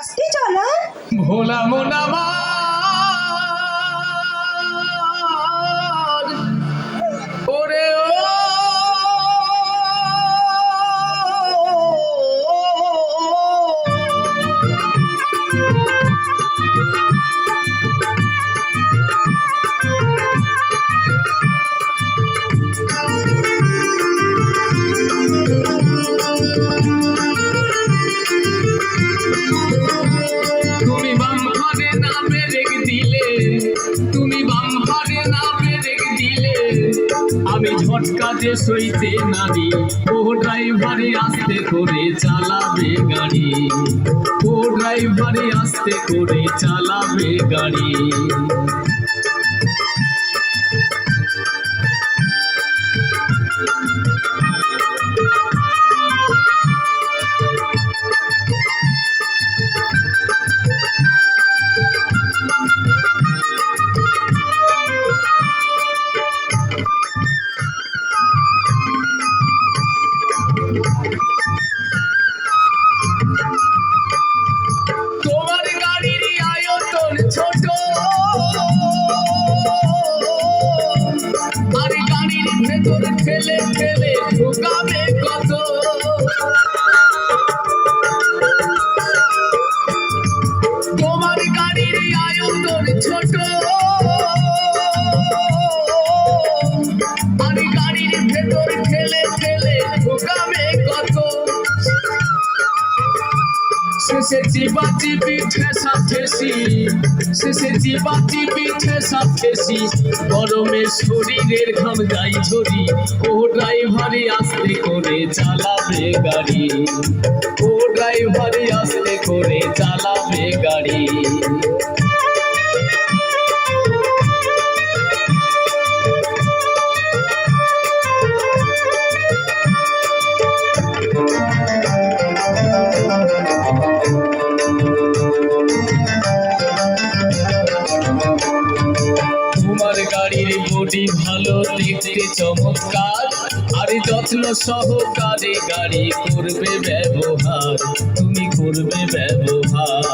আস্তে চলা। ভোলা মন আমার ওরে ও তুমি বাম হাতে না ব্রেক দিলে, তুমি বাম হাতে না ব্রেক দিলে আমি ঝটকাতে সইতে নারি। ও ড্রাইভারে আস্তে করে চালাবে গাড়ি, ও ড্রাইভারে আস্তে করে চালাবে গাড়ি। তোমার গাড়ির আয়তন ছোট, আর গাড়ির ভেতর ঠেলে ঠেলে ঢুকাবে কত। তোমার গাড়ির আয়তন ছোট, আর গাড়ির ভেতর ঠেলে ঠেলে ঢুকাবে কত। শেষে চিপাচিপি ঠেসা ঠেসি, শেষে চিপাচিপি ঠেসা ঠেসি, গরমে শরীরের ঘাম যাই ঝরি। ও ড্রাইভারে আস্তে করে চালাবে গাড়ি, ও ড্রাইভারে আস্তে করে চালাবে গাড়ি। তোমার গাড়ির বডি ভালো দেখতে চমৎকার, আর যত্ন সহকারে গাড়ি করবে ব্যবহার, তুমি করবে ব্যবহার।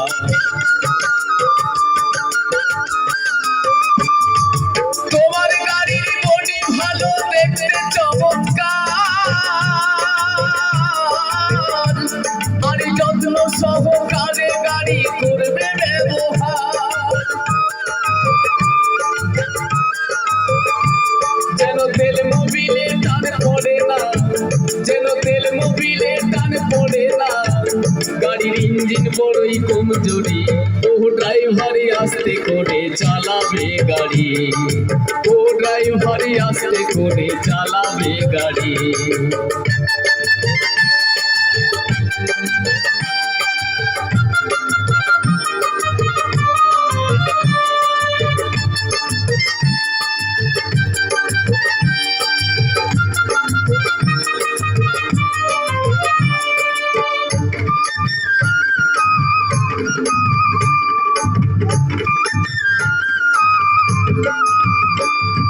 তোমার গাড়ির বডি ভালো দেখতে চমৎকার, আর যত্ন সহকারে গাড়ি করবে ব্যবহার। যেন তেল মোবিলে টান পড়ে না, যেন তেল মোবিলে টান পড়ে না, গাড়ির ইঞ্জিন বড়ই কমজোরি। ও ড্রাইভারে আস্তে করে চালাবে গাড়ি, ও ড্রাইভারে আস্তে করে চালাবে গাড়ি।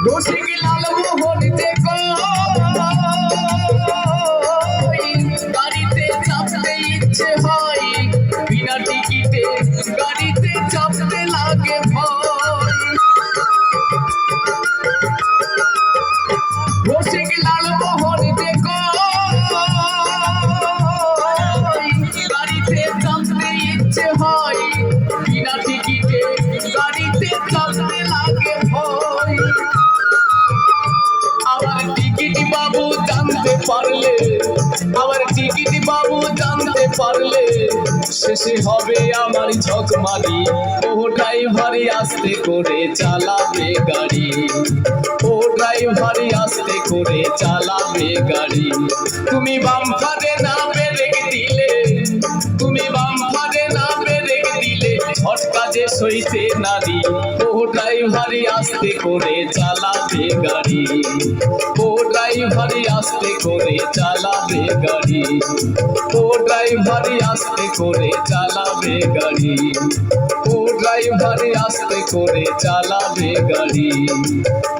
রসিক লাল মোহন দেখো গাড়িতে চাপতে ইচ্ছে হয়, বিনা টিকিটে গাড়িতে চাপতে লাগে ভয়। রসিক লাল মোহন দেখো গাড়িতে চাপতে ইচ্ছে হয়, বিনা টিকিটে গাড়িতে চাপতে লাগে ভয়। আমার টিকিট বাবু জানতে পারলে, আমার টিকিট বাবু জানতে পারলে শেষে হবে আমার ঝকমারি। ও ড্রাইভারে আস্তে করে চালাবে গাড়ি, ও ড্রাইভারে আস্তে করে চালাবে গাড়ি। তুমি বাম ফাঁদে না ব্রেক দিলে, তুমি বাম ফাঁদে না ব্রেক দিলে ঝটকা যে সইতে নারি। ও ড্রাইভারে আস্তে করে চালাবে গাড়ি, ও ড্রাইভারে আস্তে করে চালাবে গাড়ি, ও ড্রাইভারে আস্তে করে চালাবে গাড়ি, ও ড্রাইভারে আস্তে করে চালাবে গাড়ি,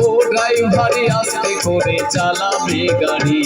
ও ড্রাইভারে আস্তে করে চালাবে গাড়ি।